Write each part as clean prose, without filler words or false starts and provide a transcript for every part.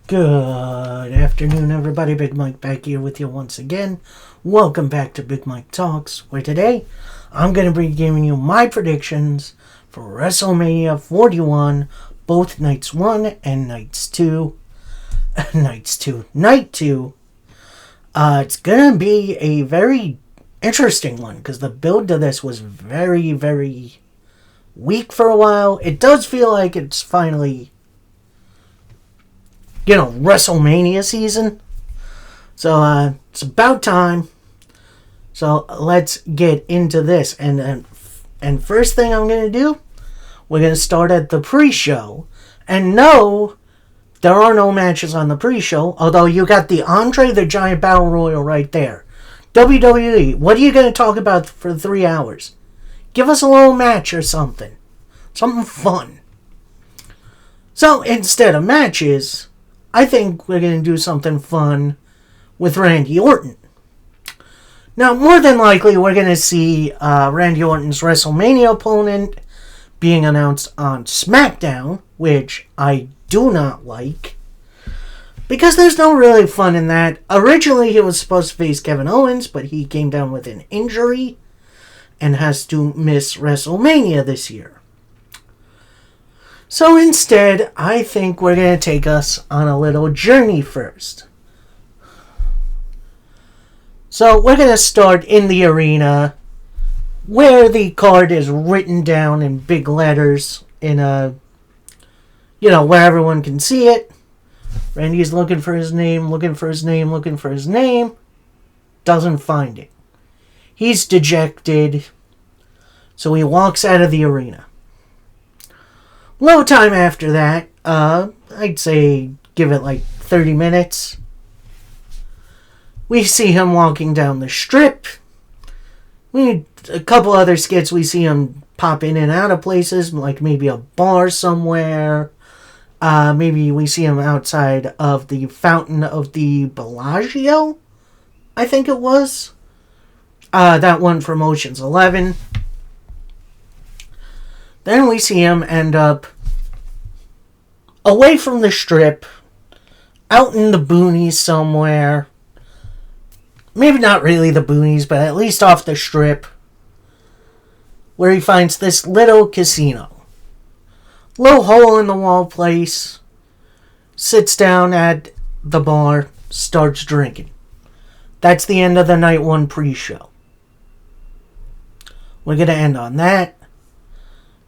Good afternoon, everybody. Big Mike back here with you once again. Welcome back to Big Mike Talks, where today I'm going to be giving you my predictions for WrestleMania 41, both nights 1 and nights 2. Night 2. It's going to be a very interesting one because the build to this was very, very weak for a while. It does feel like it's finally, WrestleMania season. So, it's about time. So, let's get into this. And first thing I'm going to do, we're going to start at the pre-show. And no, there are no matches on the pre-show, although you got the Andre the Giant Battle Royal right there. WWE, what are you going to talk about for 3 hours? Give us a little match or something. Something fun. So, instead of matches, I think we're going to do something fun with Randy Orton. Now, more than likely, we're going to see Randy Orton's WrestleMania opponent being announced on SmackDown, which I do not like, because there's no really fun in that. Originally, he was supposed to face Kevin Owens, but he came down with an injury and has to miss WrestleMania this year. So instead, I think we're going to take us on a little journey first. So we're going to start in the arena where the card is written down in big letters in where everyone can see it. Randy's looking for his name. Doesn't find it. He's dejected. So he walks out of the arena. Little time after that, I'd say give it like 30 minutes. We see him walking down the strip. A couple other skits, we see him pop in and out of places, like maybe a bar somewhere. Maybe we see him outside of the Fountain of the Bellagio, I think it was. That one from Ocean's 11. Then we see him end up away from the strip, out in the boonies somewhere. Maybe not really the boonies, but at least off the strip, where he finds this little casino. Little hole-in-the-wall place. Sits down at the bar, starts drinking. That's the end of the Night 1 pre-show. We're going to end on that,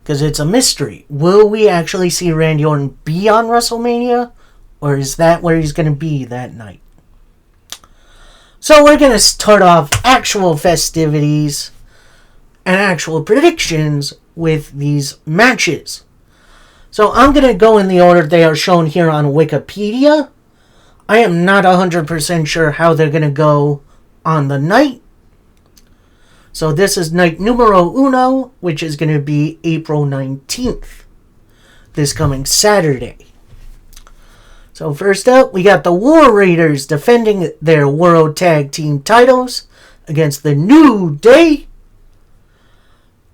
because it's a mystery. Will we actually see Randy Orton be on WrestleMania? Or is that where he's going to be that night? So we're going to start off actual festivities and actual predictions with these matches. So I'm going to go in the order they are shown here on Wikipedia. I am not 100% sure how they're going to go on the night. So this is night numero uno, which is going to be April 19th, this coming Saturday. So first up, we got the War Raiders defending their World Tag Team titles against the New Day.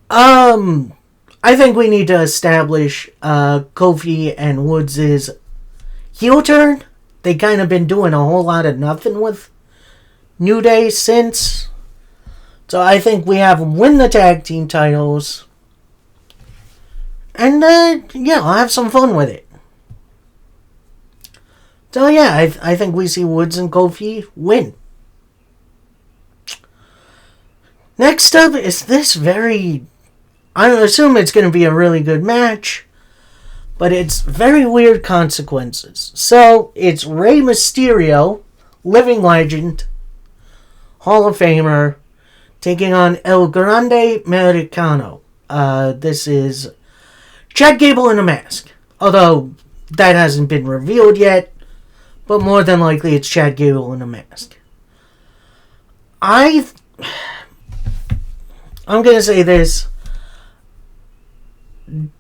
I think we need to establish Kofi and Woods' heel turn. They kind of been doing a whole lot of nothing with New Day since. So I think we have them win the tag team titles. And, I'll have some fun with it. So, I think we see Woods and Kofi win. Next up is this I assume it's going to be a really good match, but it's very weird consequences. So, it's Rey Mysterio, living legend, Hall of Famer, taking on El Grande Americano. This is Chad Gable in a mask. Although, that hasn't been revealed yet. But more than likely, it's Chad Gable in a mask. I'm going to say this.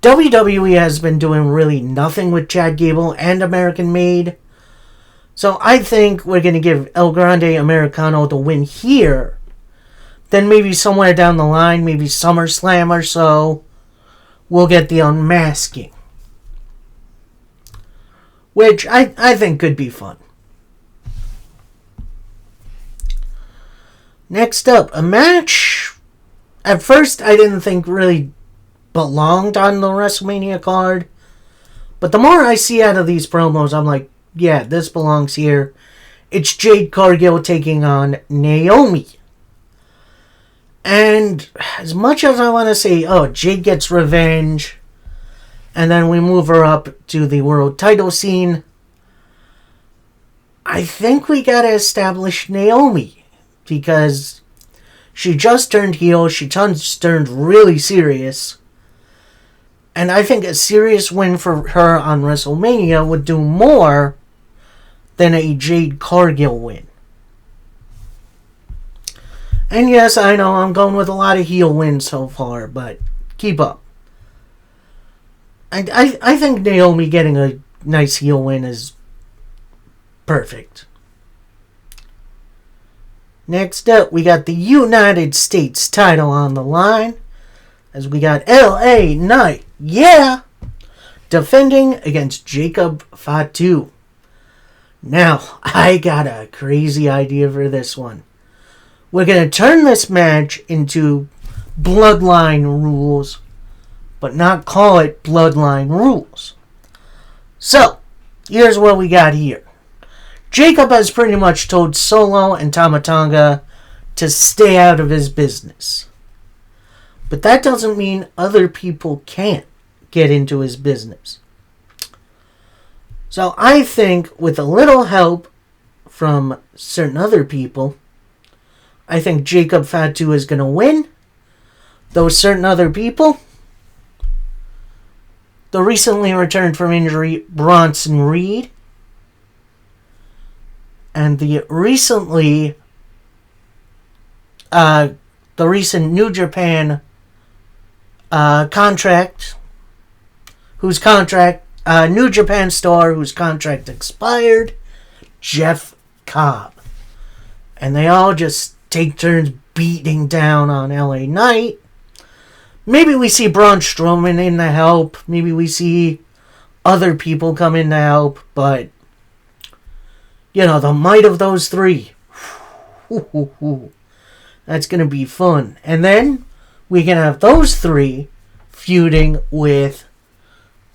WWE has been doing really nothing with Chad Gable and American Made. So I think we're going to give El Grande Americano the win here. Then maybe somewhere down the line, maybe SummerSlam or so, we'll get the unmasking. which I think could be fun. Next up, a match at first I didn't think really belonged on the WrestleMania card, but the more I see out of these promos, I'm like, yeah, this belongs here. It's Jade Cargill taking on Naomi. And as much as I want to say, oh, Jade gets revenge, and then we move her up to the world title scene, I think we gotta establish Naomi, because she just turned heel, she just turned really serious, and I think a serious win for her on WrestleMania would do more than a Jade Cargill win. And yes, I know I'm going with a lot of heel wins so far, but keep up. I think Naomi getting a nice heel win is perfect. Next up, we got the United States title on the line, as we got LA Knight, yeah, defending against Jacob Fatu. Now, I got a crazy idea for this one. We're going to turn this match into Bloodline Rules, but not call it Bloodline Rules. So, here's what we got here. Jacob has pretty much told Solo and Tama Tonga to stay out of his business. But that doesn't mean other people can't get into his business. So I think with a little help from certain other people, I think Jacob Fatu is going to win. Those certain other people, the recently returned from injury Bronson Reed, and the recent New Japan New Japan star whose contract expired, Jeff Cobb. And they all just take turns beating down on LA Knight. Maybe we see Braun Strowman in to help. Maybe we see other people come in to help. But, the might of those three. That's going to be fun. And then we can have those three feuding with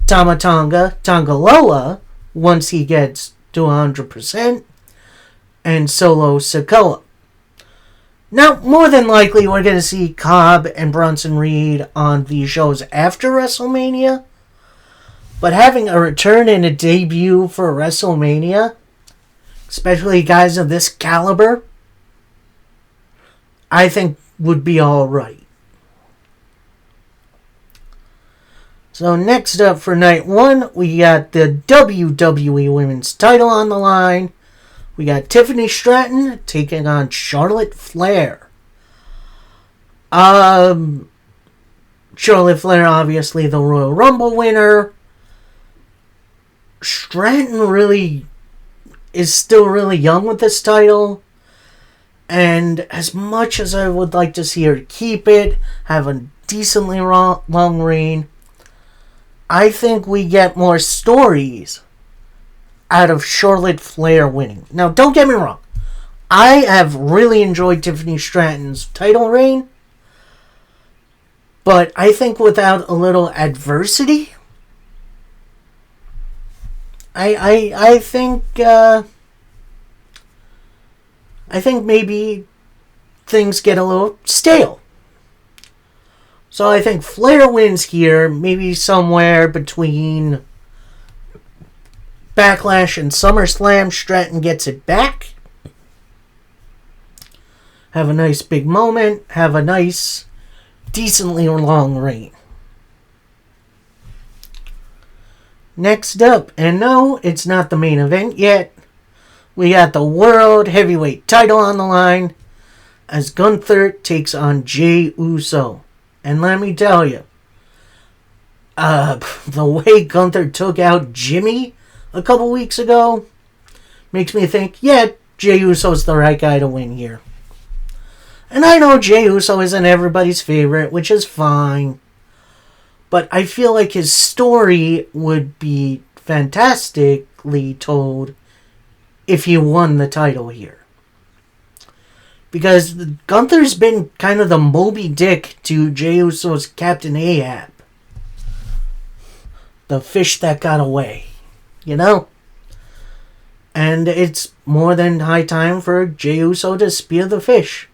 Tama Tonga, Tongaloa, once he gets to 100%, and Solo Sikoa. Now, more than likely, we're going to see Cobb and Bronson Reed on the shows after WrestleMania. But having a return and a debut for WrestleMania, especially guys of this caliber, I think would be alright. So next up for night one, we got the WWE Women's title on the line. We got Tiffany Stratton taking on Charlotte Flair. Charlotte Flair, obviously the Royal Rumble winner. Stratton really is still really young with this title. And as much as I would like to see her keep it, have a decently long reign, I think we get more stories out of Charlotte Flair winning. Now, don't get me wrong. I have really enjoyed Tiffany Stratton's title reign. But I think without a little adversity, I think maybe things get a little stale. So I think Flair wins here, maybe somewhere between Backlash and SummerSlam. Stratton gets it back. Have a nice big moment. Have a nice, decently long reign. Next up, and no, it's not the main event yet. We got the World Heavyweight title on the line as Gunther takes on Jey Uso. And let me tell you, the way Gunther took out Jimmy a couple weeks ago makes me think, yeah, Jey Uso's the right guy to win here. And I know Jey Uso isn't everybody's favorite, which is fine. But I feel like his story would be fantastic basically told if he won the title here. Because Gunther's been kind of the Moby Dick to Jey Uso's Captain Ahab. The fish that got away. You know? And it's more than high time for Jey Uso to spear the fish.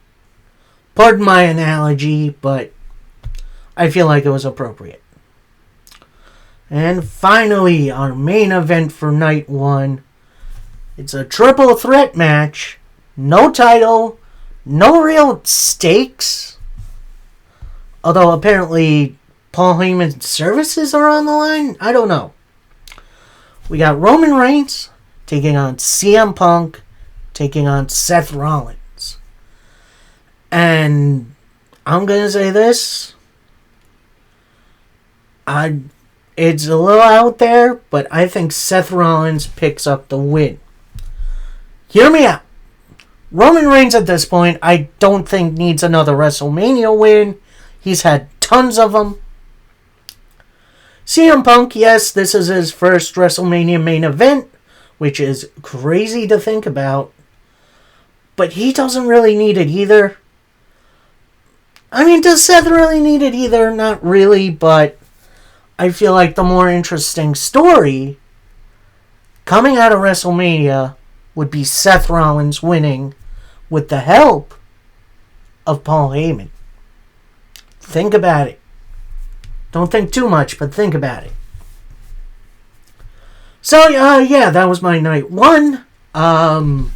Pardon my analogy, but I feel like it was appropriate. And finally, our main event for night 1. It's a triple threat match. No title. No real stakes. Although apparently Paul Heyman's services are on the line. I don't know. We got Roman Reigns taking on CM Punk, taking on Seth Rollins. And I'm going to say this. It's a little out there, but I think Seth Rollins picks up the win. Hear me out. Roman Reigns at this point, I don't think needs another WrestleMania win. He's had tons of them. CM Punk, yes, this is his first WrestleMania main event, which is crazy to think about. But he doesn't really need it either. I mean, does Seth really need it either? Not really, but I feel like the more interesting story coming out of WrestleMania would be Seth Rollins winning with the help of Paul Heyman. Think about it. Don't think too much, but think about it. So, yeah, that was my night 1. I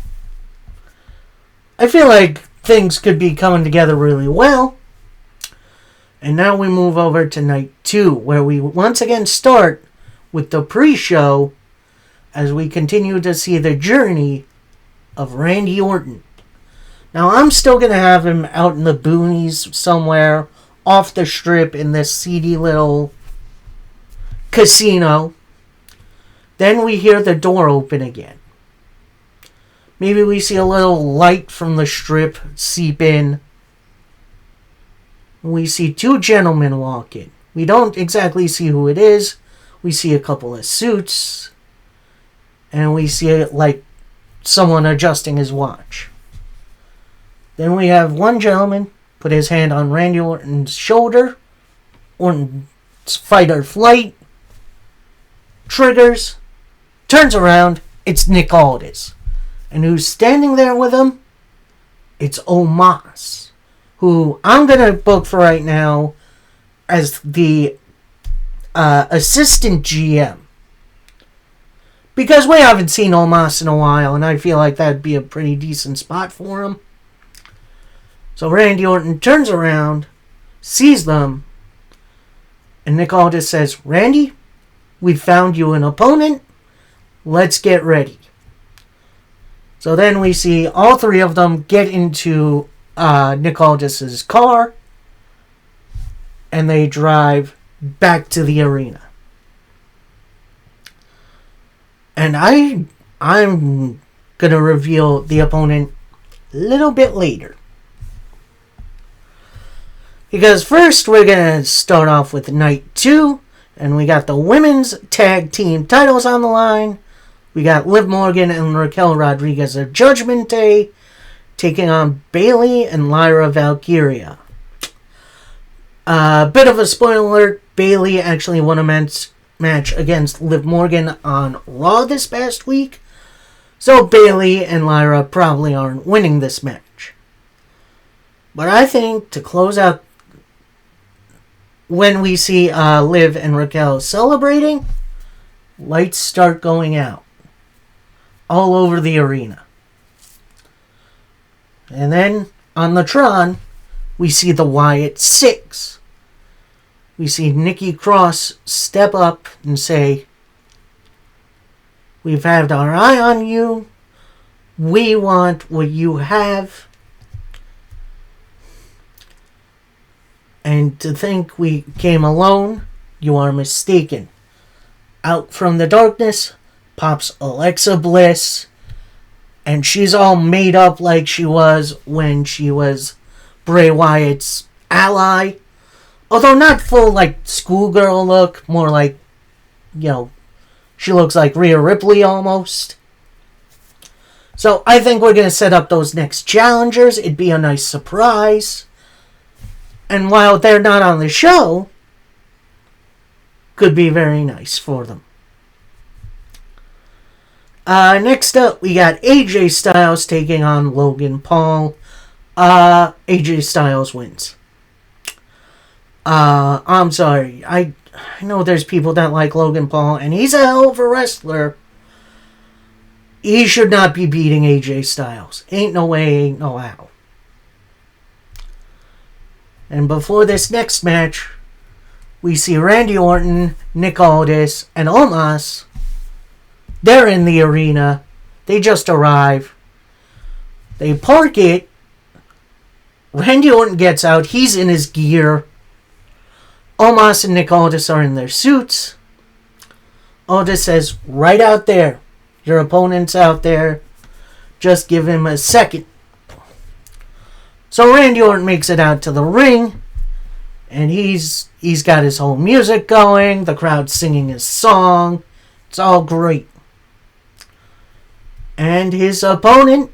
feel like things could be coming together really well. And now we move over to night 2, where we once again start with the pre-show as we continue to see the journey of Randy Orton. Now, I'm still going to have him out in the boonies somewhere, off the strip in this seedy little casino. Then we hear the door open again. Maybe we see a little light from the strip seep in. We see 2 gentlemen walk in. We don't exactly see who it is. We see a couple of suits. And we see like someone adjusting his watch. Then we have one gentleman put his hand on Randy Orton's shoulder. Orton's fight or flight. Triggers. Turns around. It's Nick Aldis. And who's standing there with him? It's Omos, who I'm going to book for right now as the assistant GM. Because we haven't seen Omos in a while, and I feel like that'd be a pretty decent spot for him. So Randy Orton turns around, sees them, and Nick Aldis says, Randy, we found you an opponent. Let's get ready. So then we see all 3 of them get into Nick Aldis' car, and they drive back to the arena. And I'm going to reveal the opponent a little bit later. Because first we're going to start off with night 2, and we got the women's tag team titles on the line. We got Liv Morgan and Raquel Rodriguez of Judgment Day taking on Bayley and Lyra Valkyria. Bit of a spoiler alert, Bayley actually won a match against Liv Morgan on Raw this past week. So Bayley and Lyra probably aren't winning this match. But I think to close out, when we see Liv and Raquel celebrating, lights start going out all over the arena. And then on the Tron, we see the Wyatt Six. We see Nikki Cross step up and say, we've had our eye on you. We want what you have. And to think we came alone, you are mistaken. Out from the darkness pops Alexa Bliss. And she's all made up like she was when she was Bray Wyatt's ally. Although not full like schoolgirl look, more like, She looks like Rhea Ripley almost. So I think we're going to set up those next challengers. It'd be a nice surprise. And while they're not on the show, could be very nice for them. Next up, we got AJ Styles taking on Logan Paul. AJ Styles wins. I'm sorry. I know there's people that like Logan Paul, and he's a hell of a wrestler. He should not be beating AJ Styles. Ain't no way, ain't no how. And before this next match, we see Randy Orton, Nick Aldis, and Omos. They're in the arena. They just arrive. They park it. Randy Orton gets out. He's in his gear. Omos and Nick Aldis are in their suits. Aldis says, right out there. Your opponent's out there. Just give him a second. So Randy Orton makes it out to the ring. And he's got his whole music going. The crowd's singing his song. It's all great. And his opponent,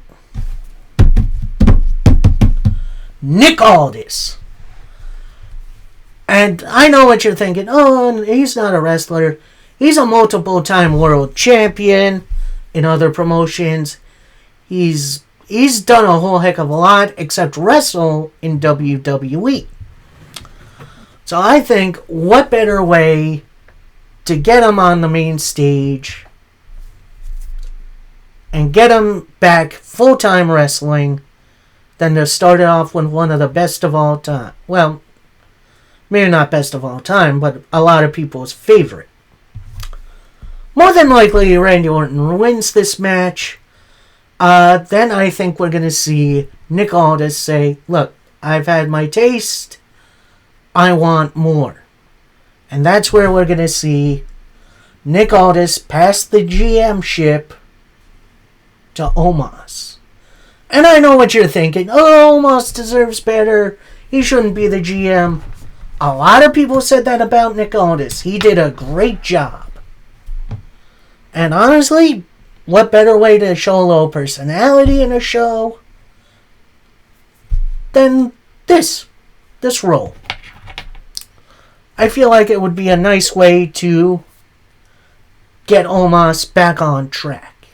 Nick Aldis. And I know what you're thinking. Oh, he's not a wrestler. He's a multiple-time world champion in other promotions. He's done a whole heck of a lot except wrestle in WWE. So I think what better way to get him on the main stage and get him back full-time wrestling than to start it off with one of the best of all time. Well, maybe not best of all time, but a lot of people's favorite. More than likely, Randy Orton wins this match. Then I think we're going to see Nick Aldis say, look, I've had my taste. I want more. And that's where we're going to see Nick Aldis pass the GM ship to Omos. And I know what you're thinking. Oh, Omos deserves better. He shouldn't be the GM. A lot of people said that about Nick Aldis. He did a great job. And honestly, what better way to show a little personality in a show than this role? I feel like it would be a nice way to get Omos back on track.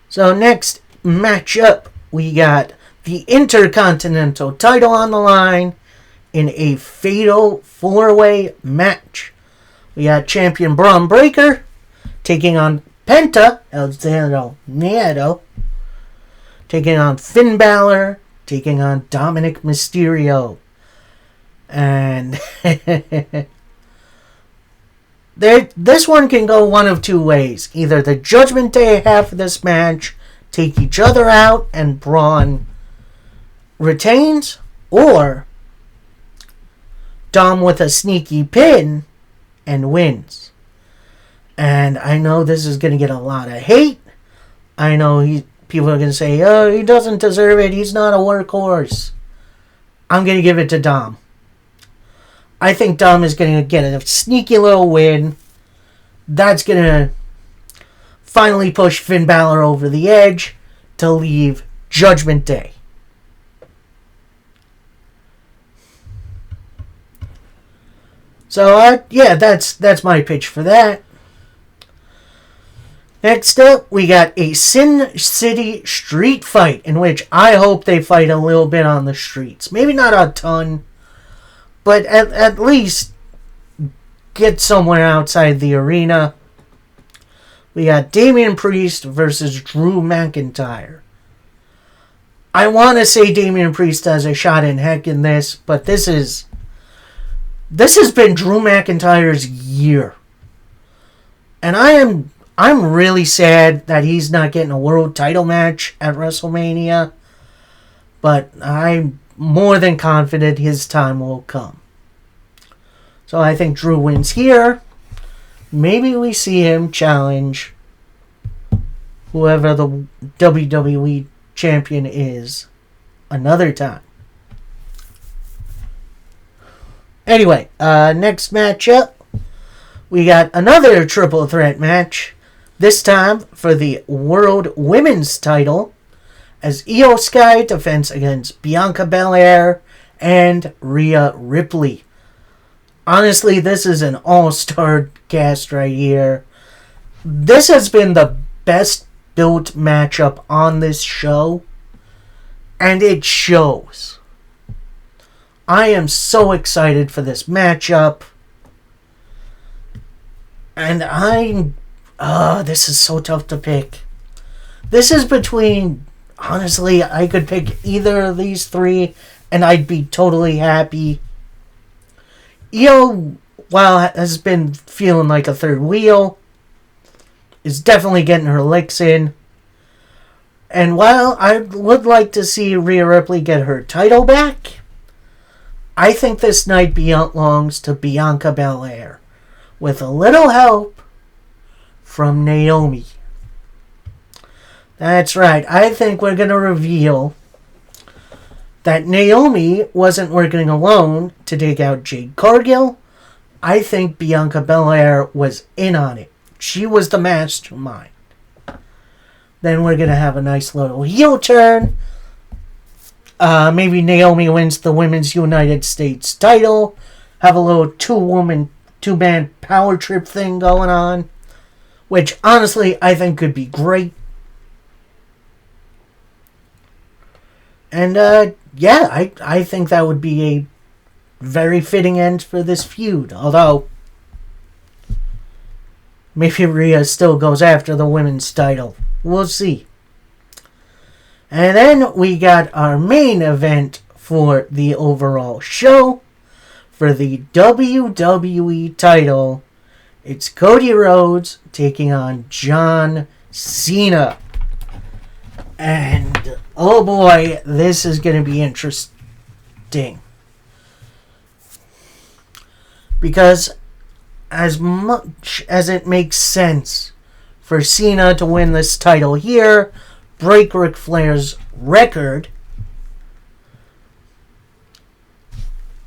So next matchup, we got the Intercontinental title on the line in a fatal 4-way match. We got champion Braun Breaker taking on Penta El Zero Miedo, taking on Finn Balor, taking on Dominic Mysterio. And this one can go one of two ways. Either the Judgment Day half of this match take each other out and Braun retains, or Dom with a sneaky pin and wins. And I know this is going to get a lot of hate. I know people are going to say, oh, he doesn't deserve it. He's not a workhorse. I'm going to give it to Dom. I think Dom is going to get a sneaky little win. That's going to finally push Finn Balor over the edge to leave Judgment Day. So, yeah, that's my pitch for that. Next up, we got a Sin City street fight in which I hope they fight a little bit on the streets. Maybe not a ton, but at least get somewhere outside the arena. We got Damian Priest versus Drew McIntyre. I want to say Damian Priest has a shot in heck in this, but this has been Drew McIntyre's year. And I'm really sad that he's not getting a world title match at WrestleMania. But I'm more than confident his time will come. So I think Drew wins here. Maybe we see him challenge whoever the WWE champion is another time. Anyway, next matchup, we got another triple threat match. This time for the World Women's title, as Io Sky defends against Bianca Belair and Rhea Ripley. Honestly, this is an all-star cast right here. This has been the best built matchup on this show, and it shows. I am so excited for this matchup, and this is so tough to pick. This is between, honestly, I could pick either of these three, and I'd be totally happy. Io, while has been feeling like a third wheel, is definitely getting her licks in. And while I would like to see Rhea Ripley get her title back, I think this night belongs to Bianca Belair, with a little help from Naomi. That's right, I think we're going to reveal that Naomi wasn't working alone to take out Jade Cargill. I think Bianca Belair was in on it. She was the mastermind. Then we're going to have a nice little heel turn. Maybe Naomi wins the Women's United States title. Have a little two-man power trip thing going on. Which, honestly, I think could be great. And, I think that would be a very fitting end for this feud. Although, maybe Rhea still goes after the women's title. We'll see. And then we got our main event for the overall show. For the WWE title, it's Cody Rhodes taking on John Cena. And, oh boy, this is going to be interesting. Because as much as it makes sense for Cena to win this title here, break Ric Flair's record,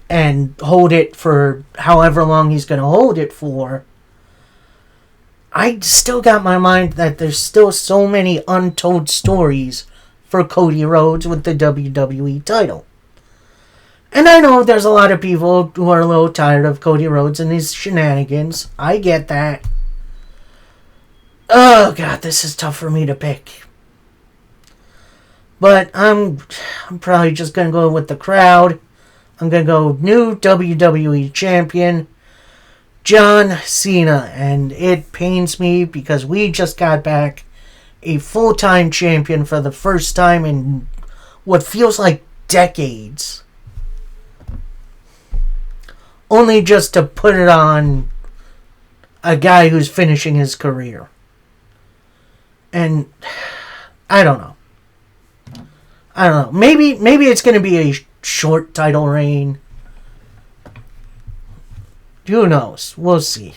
and hold it for however long he's going to hold it for, I still got my mind that there's still so many untold stories for Cody Rhodes with the WWE title. And I know there's a lot of people who are a little tired of Cody Rhodes and his shenanigans. I get that. Oh god, this is tough for me to pick. But I'm probably just going to go with the crowd. I'm going to go new WWE champion, John Cena. And it pains me because we just got back a full-time champion for the first time in what feels like decades. Only just to put it on a guy who's finishing his career. And I don't know. Maybe it's going to be a short title reign. Who knows? We'll see.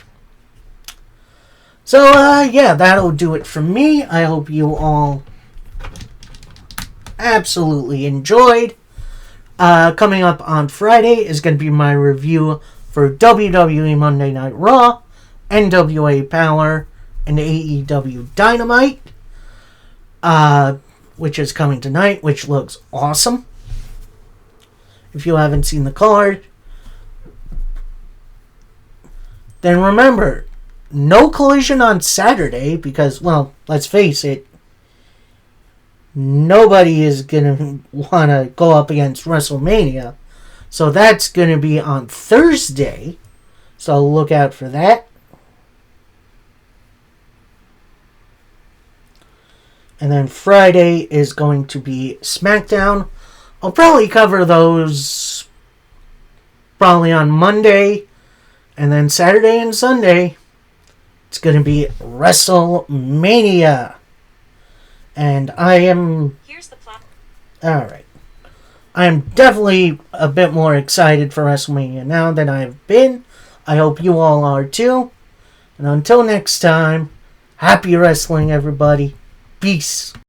So, that'll do it for me. I hope you all absolutely enjoyed. Coming up on Friday is going to be my review for WWE Monday Night Raw, NWA Power, and AEW Dynamite. Which is coming tonight, which looks awesome. If you haven't seen the card, then remember, no Collision on Saturday because, well, let's face it, nobody is going to want to go up against WrestleMania. So that's going to be on Thursday. So look out for that. And then Friday is going to be SmackDown. I'll probably cover those probably on Monday. And then Saturday and Sunday, it's going to be WrestleMania. And I am... Here's the plot. Alright. I am definitely a bit more excited for WrestleMania now than I've been. I hope you all are too. And until next time, happy wrestling, everybody. Peace.